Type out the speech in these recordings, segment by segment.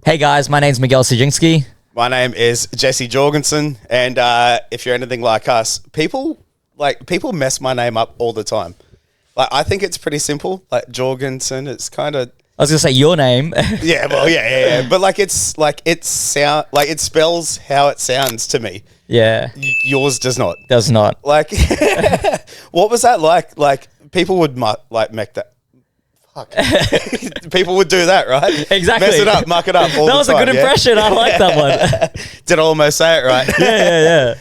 Hey guys, my name's Miguel Sajinski. My name is Jesse Jorgensen, and if you're anything like us, people mess my name up all the time. Like, I think it's pretty simple. Like Jorgensen, it's kind of. I was gonna say your name. Yeah. But it spells how it sounds to me. Yeah. Yours does not. Does not. Like, what was that like? Like, people would make that. Fuck. People would do that, right? Exactly. Mess it up, muck it up all the time. That was a good impression. I like that one. Did I almost say it right? Yeah.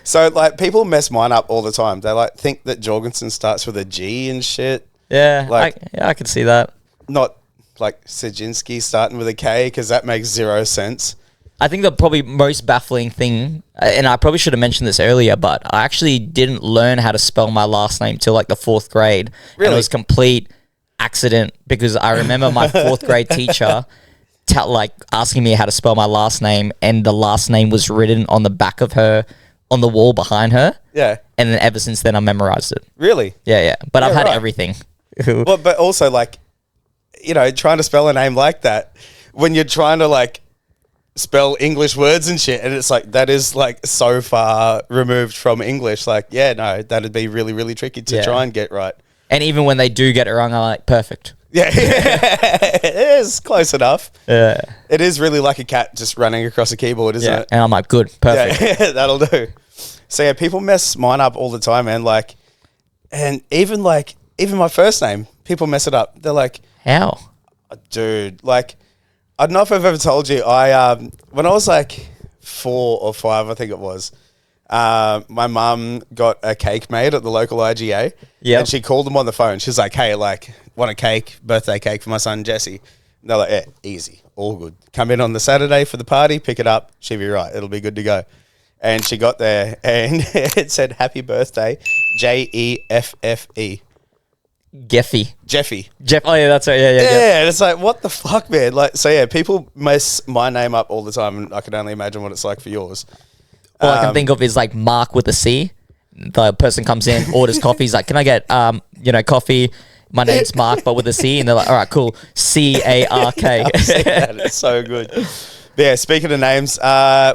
So, like, people mess mine up all the time. They, like, think that Jorgensen starts with a G and shit. Yeah, Like, I could see that. not, like, Sajinski starting with a K, because that makes zero sense. I think the probably most baffling thing, and I probably should have mentioned this earlier, but I actually didn't learn how to spell my last name till, like, the 4th grade. Really? And it was complete accident, because I remember my 4th grade teacher asking me how to spell my last name, and the last name was written on the back of her, on the wall behind her. Yeah. And then ever since then, I memorized it. Really? Yeah. But I've had right. everything. Well, but also, like, you know, trying to spell a name like that, when you're trying to, like, spell English words and shit, and it's like, that is, like, so far removed from English. Like, yeah, no, that'd be really, really tricky to try and get right. And even when they do get it wrong, I'm like, perfect. Yeah, it is close enough. Yeah. It is really like a cat just running across a keyboard, isn't it? And I'm like, good, perfect. Yeah, that'll do. So yeah, people mess mine up all the time, man. Like, and even my first name, people mess it up. They're like, How? dude, like, I don't know if I've ever told you. When I was like 4 or 5, I think it was. My mum got a cake made at the local IGA. Yeah. And she called them on the phone. She's like, hey, like, want a cake, birthday cake for my son, Jesse. And they're like, yeah, easy, all good. Come in on the Saturday for the party, pick it up. She'll be right. It'll be good to go. And she got there and it said, happy birthday, Jeffe. Geffy. Jeffy. Jeff. Oh, yeah, that's right. Yeah. Yeah, it's like, what the fuck, man? Like, so yeah, people mess my name up all the time, and I can only imagine what it's like for yours. All I can think of is like Mark with a C. The person comes in, orders coffee. He's like, can I get, coffee? My name's Mark, but with a C. And they're like, all right, cool. CARK. It's so good. But yeah, speaking of names,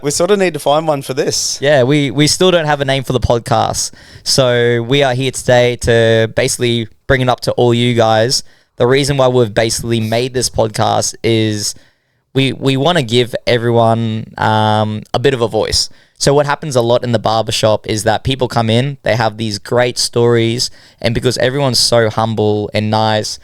we sort of need to find one for this. Yeah, we still don't have a name for the podcast. So we are here today to basically bring it up to all you guys. The reason why we've basically made this podcast is we want to give everyone a bit of a voice. So what happens a lot in the barbershop is that people come in, they have these great stories, and because everyone's so humble and nice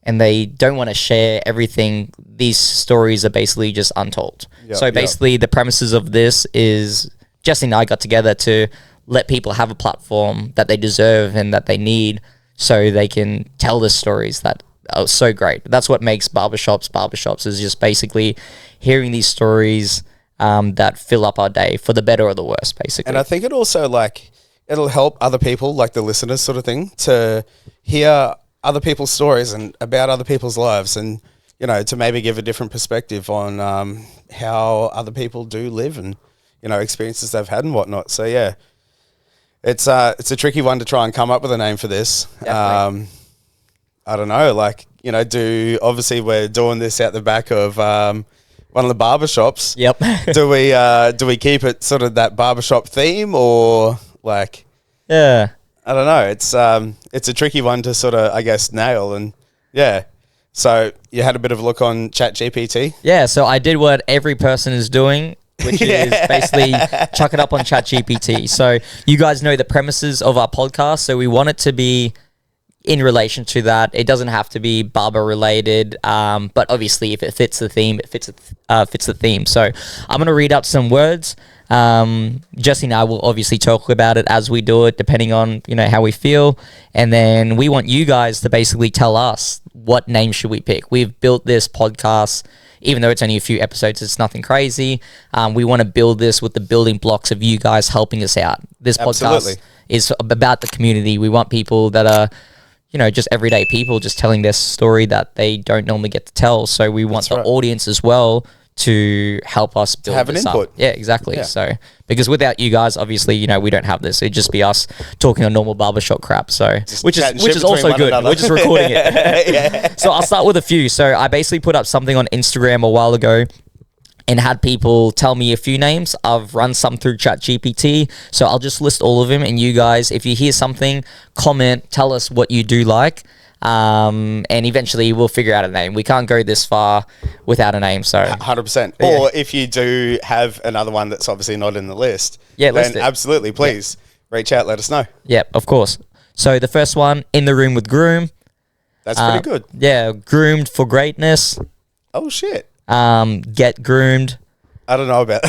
and they don't want to share everything, these stories are basically just untold. So basically the premises of this is Jesse and I got together to let people have a platform that they deserve and that they need so they can tell the stories that are so great. That's what makes barbershops is just basically hearing these stories that fill up our day for the better or the worse, basically. And I think it also, like, it'll help other people, like the listeners sort of thing, to hear other people's stories and about other people's lives, and, you know, to maybe give a different perspective on how other people do live and, you know, experiences they've had and whatnot. So yeah, it's a tricky one to try and come up with a name for this. I don't know, like, you know, obviously we're doing this out the back of one of the barbershops. Yep. Do we keep it sort of that barbershop theme, or like? Yeah. I don't know. It's a tricky one to sort of, I guess, nail. And yeah. So you had a bit of a look on ChatGPT? Yeah, so I did what every person is doing, which is basically chuck it up on ChatGPT. So you guys know the premises of our podcast, so we want it to be in relation to that. It doesn't have to be barber related, but obviously if it fits the theme, it fits the theme. So I'm going to read out some words. Jesse and I will obviously talk about it as we do it, depending on, you know, how we feel. And then we want you guys to basically tell us what name should we pick. We've built this podcast, even though it's only a few episodes, it's nothing crazy. We want to build this with the building blocks of you guys helping us out. This podcast is about the community. We want people that are, you know, just everyday people just telling their story that they don't normally get to tell. So we want the audience as well to help us build have an this input. up. Yeah, exactly. Yeah. So because without you guys, obviously, you know, we don't have this. It'd just be us talking a normal barbershop crap. So which chatting is shit also between one good. another. We're just recording it. Yeah. So I'll start with a few. So I basically put up something on Instagram a while ago and had people tell me a few names. I've run some through ChatGPT, so I'll just list all of them. And you guys, if you hear something, comment, tell us what you do like, and eventually we'll figure out a name. We can't go this far without a name, so 100%. Yeah. Or if you do have another one that's obviously not in the list, Yeah, then list it. absolutely, please reach out, let us know. yeah, of course. So the first one, In the Room with Groom. That's pretty good. Yeah, Groomed for Greatness. Oh, shit. Get Groomed. I don't know about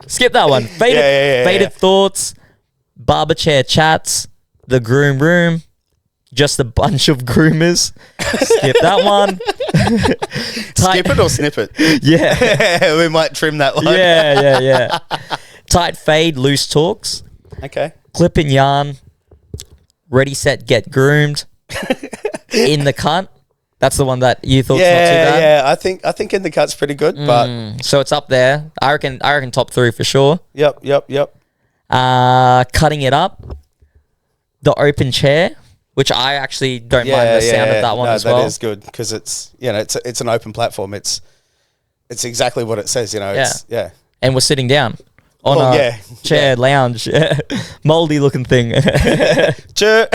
Skip that one. Faded Thoughts. Barber Chair Chats. The Groom Room. Just a bunch of groomers. Skip that one. Skip it or snip it. Yeah. We might trim that one. Yeah. Tight Fade, Loose Talks. Okay. Clip and Yarn. Ready, Set, Get Groomed. In the Cunt. That's the one that you thought's not too bad. Yeah. I think In the Cut's pretty good, but So it's up there. I reckon top 3 for sure. yep. Cutting It Up. The Open Chair, which I actually don't mind the sound of that one as well. That is good because it's it's an open platform. It's exactly what it says. Yeah. And we're sitting down on a chair lounge, moldy looking thing. Sure.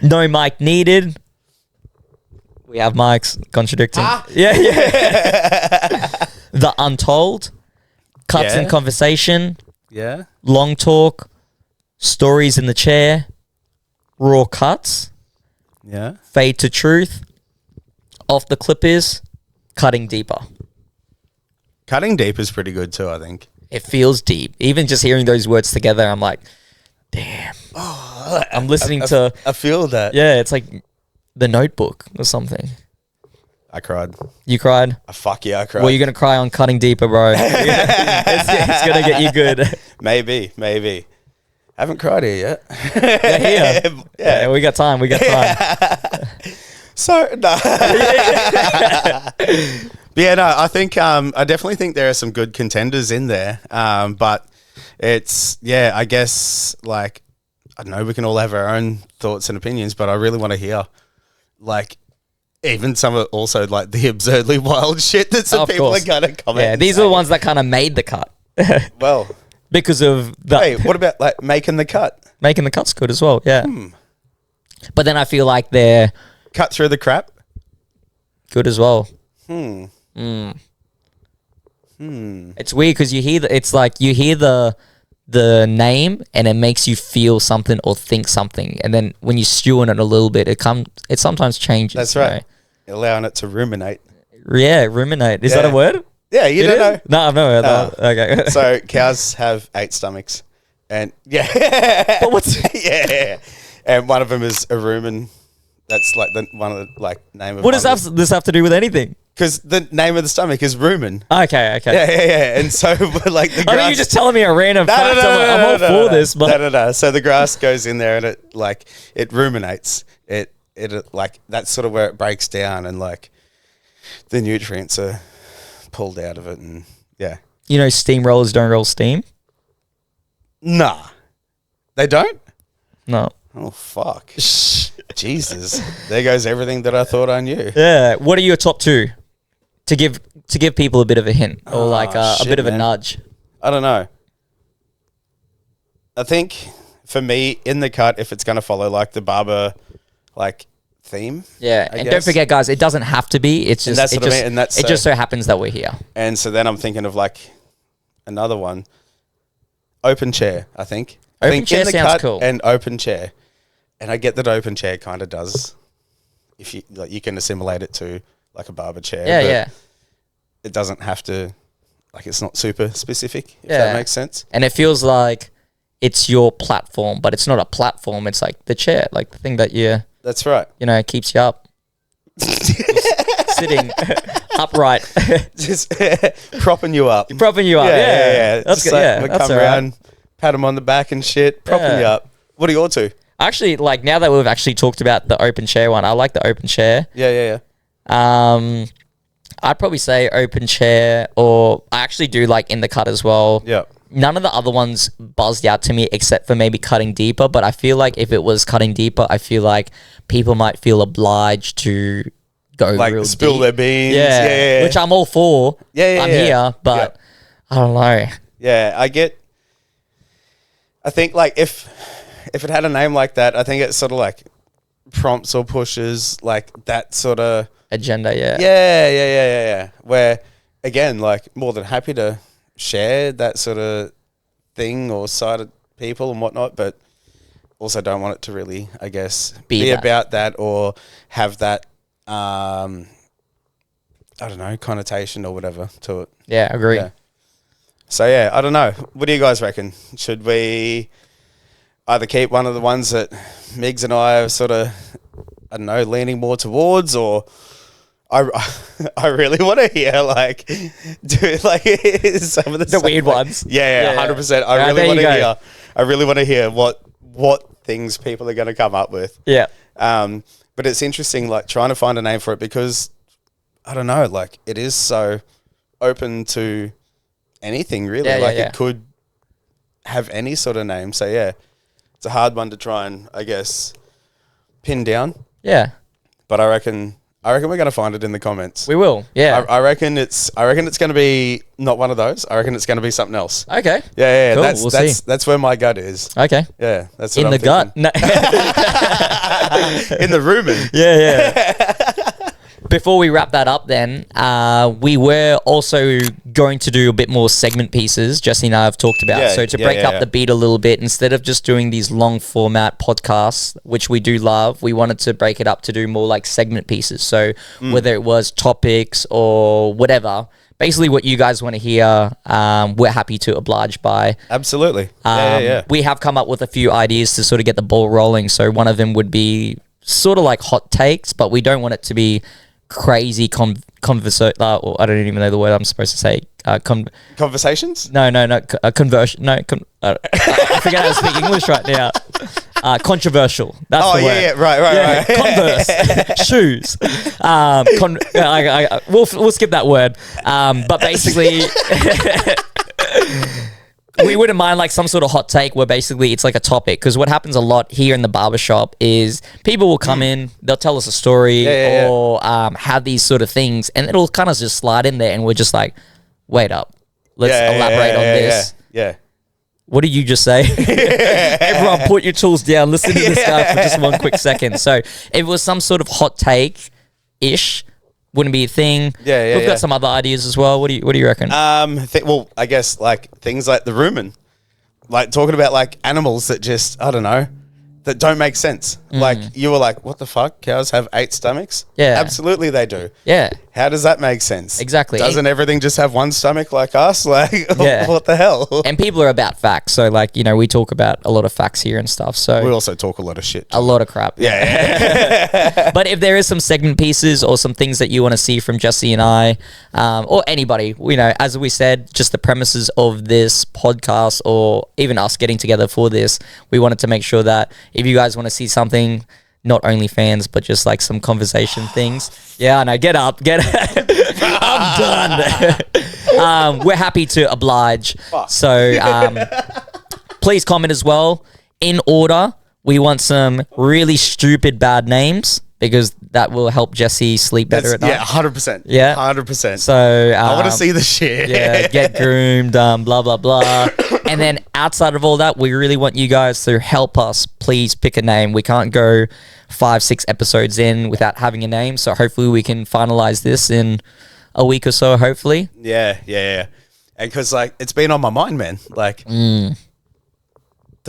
No mic needed. We have mics contradicting. Yeah. The Untold. Cuts in Conversation. Yeah. Long Talk. Stories in the Chair. Raw Cuts. Yeah. Fade to Truth. Off the Clip Is. Cutting Deeper. Cutting Deep is pretty good too, I think. It feels deep. Even just hearing those words together, I'm like, damn. I'm listening to... I feel that. Yeah, it's like The Notebook or something. I cried. You cried? Fuck yeah, I cried. Well, you're going to cry on Cutting Deeper, bro. It's going to get you good. Maybe. Haven't cried here yet. Yeah, we got time. So, no. But yeah, no, I think, I definitely think there are some good contenders in there. But it's, I guess, like, I don't know, we can all have our own thoughts and opinions, but I really want to hear, like, even some of also, like, the absurdly wild shit that some people are going to comment. Yeah, these are the ones that kind of made the cut. Well. Because of the... Wait, what about, like, making the cut? Making the cut's good as well, yeah. But then I feel like they're... Cut through the crap? Good as well. It's weird because you hear the name and it makes you feel something or think something, and then when you stew on it a little bit, it sometimes changes. That's right. Allowing it to ruminate. Yeah, ruminate. Is that a word? Yeah, you don't know. No, I've never heard that. Okay. So cows have 8 stomachs, and But what's and one of them is a rumen. That's like one of the name of. What does this have to do with anything? Because the name of the stomach is rumen. Okay. Yeah. And so, like the grass. I mean, you're just telling me a random fact. I'm all for this, but no. So the grass goes in there and it ruminates. It like that's sort of where it breaks down and like the nutrients are pulled out of it and yeah. You know, steamrollers don't roll steam. Nah, they don't. No. Oh fuck. Jesus. There goes everything that I thought I knew. Yeah. What are your top 2 to give people a bit of a hint or a bit of a nudge? I don't know. I think for me, In the Cut, if it's going to follow like the barber theme. Yeah, and don't forget, guys, it doesn't have to be. It's just it just so happens that we're here. And so then I'm thinking of like another one. Open Chair, I think. Open Chair In the sounds Cut cool. And Open Chair. And I get that Open Chair kind of does, if you like, you can assimilate it to like a barber chair. Yeah. It doesn't have to, like, it's not super specific, if that makes sense. And it feels like it's your platform, but it's not a platform. It's like the chair, like the thing that That's right. Keeps you up. Sitting upright. Just propping you up. Propping you up. Yeah. That's good. We come around, pat them on the back and shit, propping you up. What are your 2? Actually, like now that we've actually talked about the open chair one, I like the open chair. Yeah. I'd probably say open chair, or I actually do like in the cut as well. Yeah. None of the other ones buzzed out to me except for maybe cutting deeper. But I feel like if it was cutting deeper, I feel like people might feel obliged to go Like real spill deep. their beans. Yeah, which I'm all for. I'm here, but I don't know. Yeah, I think like if it had a name like that, I think it sort of like prompts or pushes like that sort of Agenda, yeah. Yeah. Where again, like more than happy to share that sort of thing or side of people and whatnot, but also don't want it to really, I guess, be about that or have that I don't know, connotation or whatever to it. Yeah, agree. Yeah. So yeah, I don't know. What do you guys reckon? Should we either keep one of the ones that Migs and I are sort of, I don't know, leaning more towards, or I really want to hear like some of the stuff, weird ones. Yeah, 100%. I really want to hear what things people are going to come up with. Yeah. But it's interesting, like trying to find a name for it, because I don't know, like it is so open to anything really. It could have any sort of name. So yeah, it's a hard one to try and, I guess, pin down. Yeah. But I reckon we're going to find it in the comments. We will. Yeah. I reckon it's going to be not one of those. I reckon it's going to be something else. Okay. Yeah. Cool. That's We'll see. That's where my gut is. Okay. Yeah. That's what in I'm the thinking. gut. No. In the rumen. Yeah. Before we wrap that up then, we were also going to do a bit more segment pieces, Jesse and I have talked about. Yeah, so to break up the beat a little bit, instead of just doing these long format podcasts, which we do love, we wanted to break it up to do more like segment pieces. So whether it was topics or whatever, basically what you guys want to hear, we're happy to oblige by. Absolutely. We have come up with a few ideas to sort of get the ball rolling. So one of them would be sort of like hot takes, but we don't want it to be crazy conversation. Or I don't even know the word I'm supposed to say. Conversations? No. Conversion. No. I forget how to speak English right now. Controversial. That's the word. Yeah. Right. Converse. Shoes. We'll skip that word. But basically. We wouldn't mind like some sort of hot take where basically it's like a topic, because what happens a lot here in the barbershop is people will come in, they'll tell us a story or have these sort of things, and it'll kind of just slide in there and we're just like, wait up, let's elaborate on this. Yeah. What did you just say? Everyone put your tools down, listen to this guy for just one quick second. So if it was some sort of hot take-ish, wouldn't be a thing. We've got some other ideas as well. What do you reckon? Well, I guess like things like the rumen, like talking about like animals that just, I don't know, that don't make sense. Like you were like, what the fuck? Cows have 8 stomachs? Yeah. Absolutely they do. Yeah. How does that make sense? Exactly. Doesn't everything just have one stomach like us? Like, what the hell? And people are about facts. So like, we talk about a lot of facts here and stuff. So we also talk a lot of shit. A lot of crap. Yeah. But if there is some segment pieces or some things that you want to see from Jesse and I, or anybody, as we said, just the premises of this podcast or even us getting together for this, we wanted to make sure that if you guys want to see something, not only fans, but just like some conversation things. Yeah, I know. Get up. I'm done. We're happy to oblige. So please comment as well. In order, we want some really stupid bad names, because that will help Jesse sleep better at night. Yeah, 100%. Yeah. 100%. So I want to see the shit. Yeah, get groomed, blah, blah, blah. And then outside of all that, we really want you guys to help us. Please pick a name. We can't go 5-6 episodes in without having a name. So hopefully we can finalize this in a week or so, hopefully. Yeah. And because like it's been on my mind, man. Like, the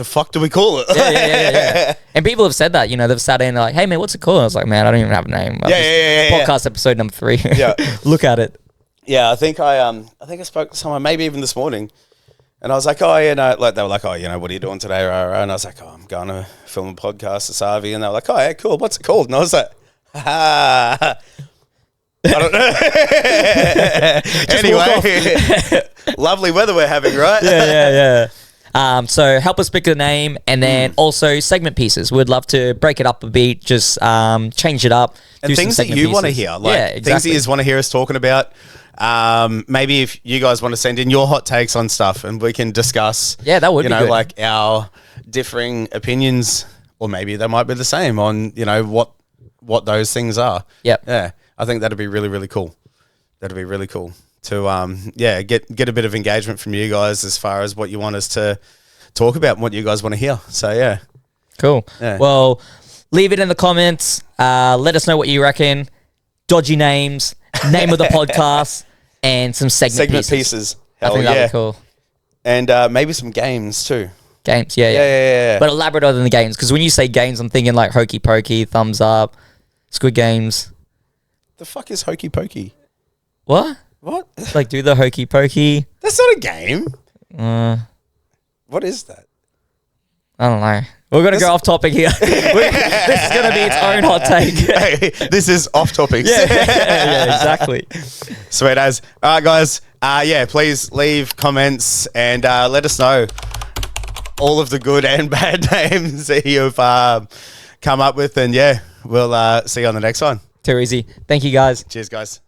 fuck do we call it? Yeah. And people have said that, they've sat in and like, hey man, what's it called? I was like, man, I don't even have a name. Podcast episode number 3. Yeah. Look at it. Yeah, I think I spoke to someone maybe even this morning, and I was like, like they were like, what are you doing today? And I was like, I'm going to film a podcast at Savi, and they were like, yeah, cool. What's it called? And I was like, I don't know. Anyway, lovely weather we're having, right? Yeah. So help us pick a name, and then also segment pieces. We'd love to break it up a bit, just change it up. And things that you want to hear. Like things that you want to hear us talking about. Maybe if you guys want to send in your hot takes on stuff and we can discuss, that would be good. like our differing opinions, or maybe they might be the same on, what those things are. Yep. Yeah. I think that'd be really, really cool. That'd be really cool to, get a bit of engagement from you guys as far as what you want us to talk about and what you guys want to hear. So, yeah. Cool. Yeah. Well, leave it in the comments. Let us know what you reckon. Dodgy names, name of the podcast, and some segment pieces. Hell, I think that'd be cool. And maybe some games too. Games, yeah. But elaborate other than the games, because when you say games, I'm thinking like Hokey Pokey, Thumbs Up, Squid Games. The fuck is Hokey Pokey? What? Like do the Hokey Pokey. That's not a game. What is that? I don't know. We're going to go off topic here. This is going to be its own hot take. Hey, this is off topics. Yeah, exactly. Sweet as. All right, guys. Please leave comments and let us know all of the good and bad names that you've come up with. And we'll see you on the next one. Too easy. Thank you, guys. Cheers, guys.